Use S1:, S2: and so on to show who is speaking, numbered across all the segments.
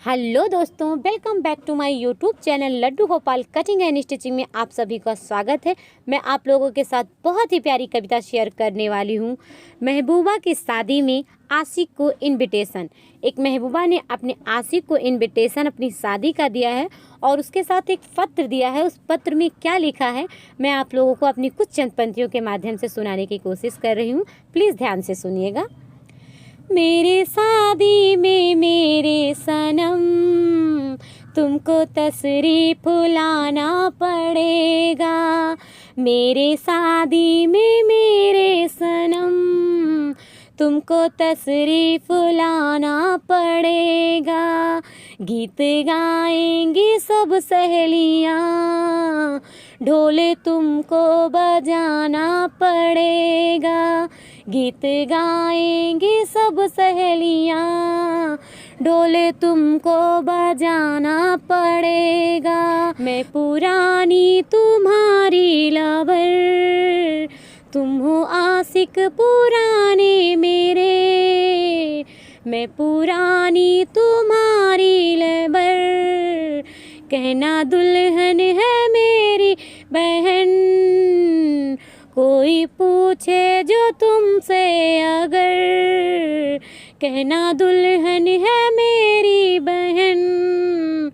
S1: Hello दोस्तों, welcome back to my YouTube channel Laddu Gopal cutting and stitching में आप सभी का स्वागत है। मैं आप लोगों के साथ बहुत ही प्यारी कविता शेयर करने वाली हूँ। महबूबा की शादी में आशिक को इनविटेशन। एक महबूबा ने अपने आशिक को इनविटेशन अपनी शादी का दिया है और उसके साथ एक पत्र दिया है। उस पत्र में क्या लिखा है मैं आप लोगों को अपनी कुछ चंद पंक्तियों के माध्यम से सुनाने की कोशिश कर रही हूँ। प्लीज़ ध्यान से सुनिएगा। मेरे शादी में मेरे सनम तुमको तशरीफ लाना पड़ेगा। मेरे शादी में मेरे सनम तुमको तशरीफ लाना पड़ेगा। गीत गाएंगी सब सहेलियाँ, ढोल तुमको बजाना पड़ेगा। गीत गाएंगी सब सहेलियाँ, ढोल तुमको बजाना पड़ेगा। मैं पुरानी तुम्हारी लवर, तुम हो आशिक पुराने मेरे। मैं पुरानी तुम्हारी लवर, कहना दुल्हन है मेरी बहन। कोई पूछे जो तुमसे अगर, कहना दुल्हन है मेरी बहन।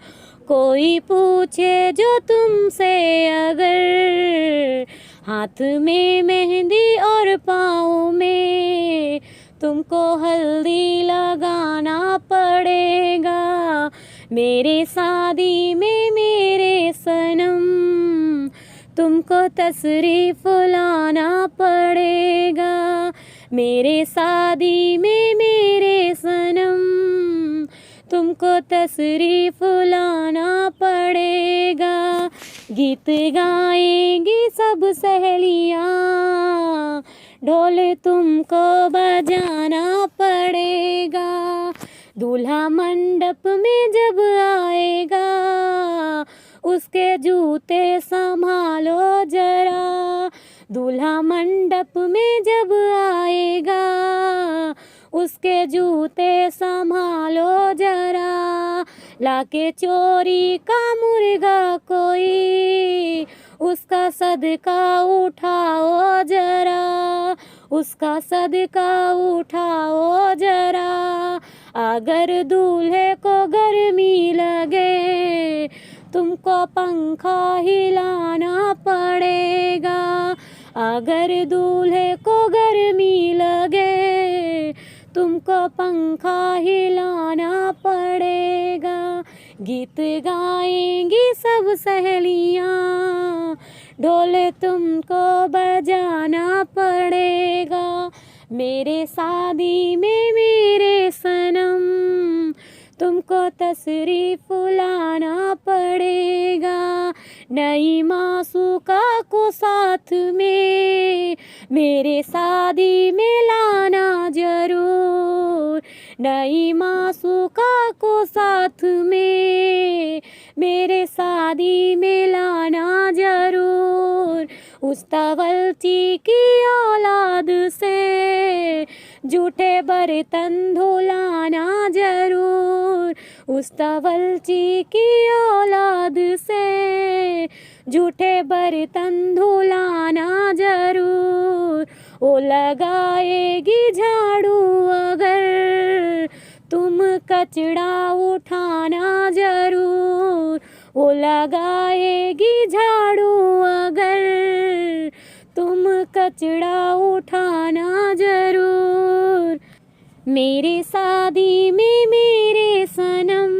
S1: कोई पूछे जो तुमसे अगर, हाथ में मेहंदी और पाँव में तुमको हल्दी लगाना पड़ेगा। मेरे शादी में मेरे सनम तुमको तशरीफ लाना पड़ेगा। मेरे शादी में मेरे सनम तुमको तशरीफ लाना पड़ेगा। गीत गाएंगी सब सहेलियाँ, ढोल तुमको बजाना पड़ेगा। दूल्हा मंडप में जब आएगा, उसके जूते संभालो जरा। दूल्हा मंडप में जब आएगा, उसके जूते संभालो जरा। लाके चोरी का मुर्गा कोई, उसका सदका उठाओ जरा। उसका सदका उठाओ जरा। अगर दूल्हे को गर्मी लगे, तुमको पंखा हिलाना पड़ेगा। अगर दूल्हे को गर्मी लगे, तुमको पंखा हिलाना पड़ेगा। गीत गाएंगी सब सहेलियाँ, ढोल तुमको बजाना पड़ेगा। मेरे शादी में मेरे सनम तुमको तशरीफ लाना पड़ेगा। नई मासूका को साथ में मेरे शादी में लाना जरूर। नई मासूका को साथ में मेरे शादी में लाना जरूर। उस तवलची की औलाद से जूठे बर्तन धुलाना जरूर। उस तवलची की औलाद से जूठे बर्तन धुलाना जरूर। वो लगाएगी झाड़ू अगर, तुम कचड़ा उठाना जरूर। वो लगाएगी झाड़ू अगर, तुम कचड़ा उठाना जरूर। मेरे शादी में मेरे सनम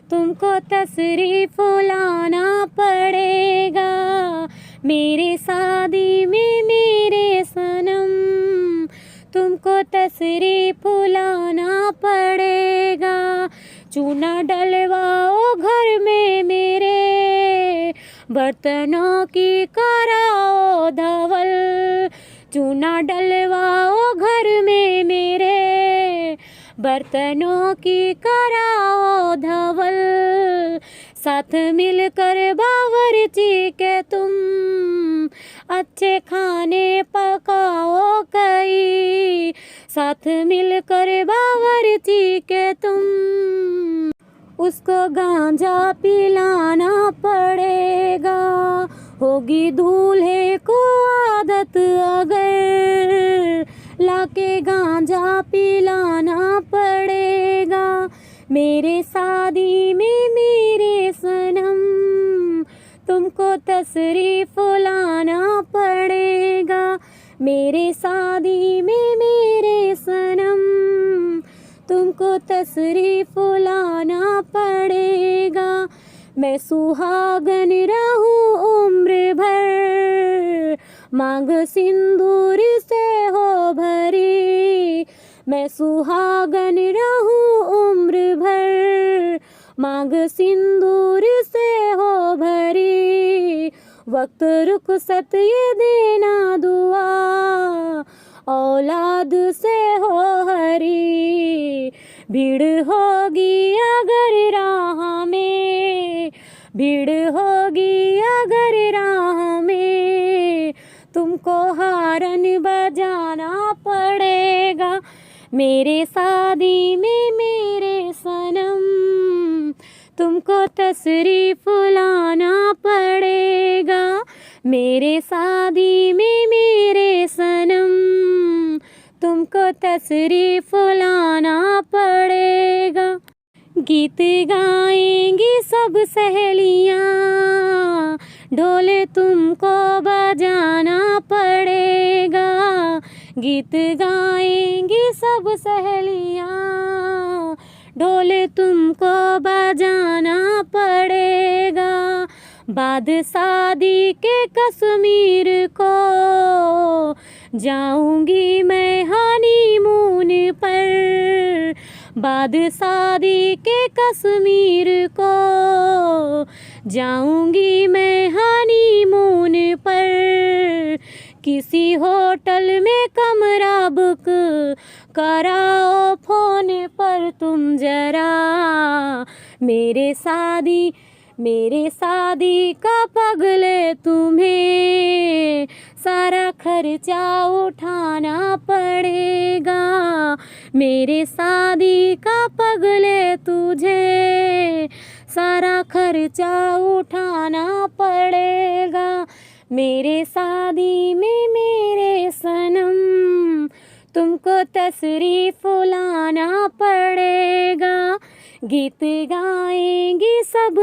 S1: तुमको तशरीफ लाना पड़ेगा। मेरे शादी में मेरे सनम तुमको तशरीफ लाना पड़ेगा। चूना डलवाओ घर में मेरे, बर्तनों की कराओ धवल। चूना डलवाओ घर में मेरे, बर्तनों की कराओ धवल। साथ मिलकर बावर्ची के तुम अच्छे खाने पकाओ कई। साथ मिलकर बावर्ची के तुम उसको गांजा पिलाना पड़ेगा। होगी दूल्हे को आदत अगर लाके गांजा पिलाना पड़ेगा। मेरे शादी में मेरे सनम तुमको तशरीफ लाना पड़ेगा। मेरे शादी में मेरे सनम तुमको तशरीफ लाना पड़ेगा। मैं सुहागन रहूं उम्र भर मांग सिंदूर से हो भरी। मैं सुहागन रहूं उम्र भर मांग सिंदूर से हो भरी। वक्त रुखसत ये देना दुआ औलाद से हो हरी। भीड़ होगी अगर राह में, भीड़ होगी अगर राह में, तुमको हारन बजाना पड़ेगा। मेरे शादी में मेरे सनम तुमको तशरीफ लाना पड़ेगा। मेरे शादी में मेरे सनम तुमको तशरीफ लाना पड़ेगा। गीत गाएंगी सब सहेलियाँ, ढोल तुमको बजाना पड़ेगा। गीत गाएंगी सब सहेलियाँ, ढोल तुमको बजाना पड़ेगा। बाद शादी के कश्मीर को जाऊंगी मैं हनीमून पर। बाद शादी के कश्मीर को जाऊंगी मैं हनीमून पर। किसी होटल में कमरा बुक कराओ फोन पर तुम जरा। मेरे शादी का पगले तुम्हें सारा खर्चा उठाना पड़ेगा। मेरे शादी का पगले तुझे सारा खर्चा उठाना पड़ेगा। मेरे शादी में मेरे सनम तुमको तशरीफ लाना पड़ेगा। गीत गाएंगी सब